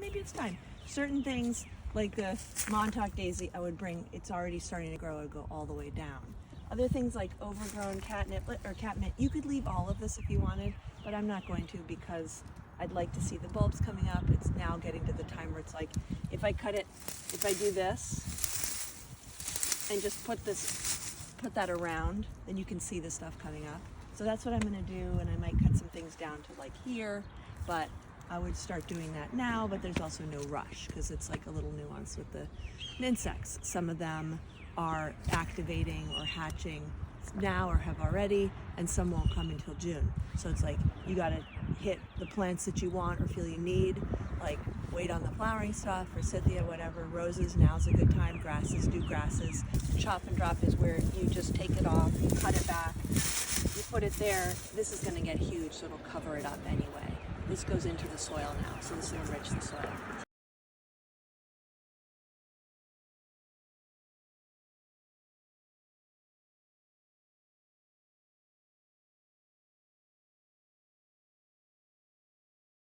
maybe it's time. Certain things like the Montauk daisy, I would bring, it's already starting to grow, I would go all the way down. Other things like overgrown catnip or catmint, you could leave all of this if you wanted, but I'm not going to because I'd like to see the bulbs coming up. It's now getting to the time where it's like, if I cut it, if I do this and just put that around, then you can see the stuff coming up. So that's what I'm gonna do, and I might cut some things down to like here, but I would start doing that now, but there's also no rush because it's like a little nuance with the insects. Some of them are activating or hatching now or have already, and some won't come until June. So it's like you gotta hit the plants that you want or feel you need, like wait on the flowering stuff, forsythia, whatever. Roses, now's a good time. Grasses, do grasses. Chop and drop is where you just take it off, you cut it back, you put it there. This is gonna get huge, so it'll cover it up anyway. This goes into the soil now, so this will enrich the soil.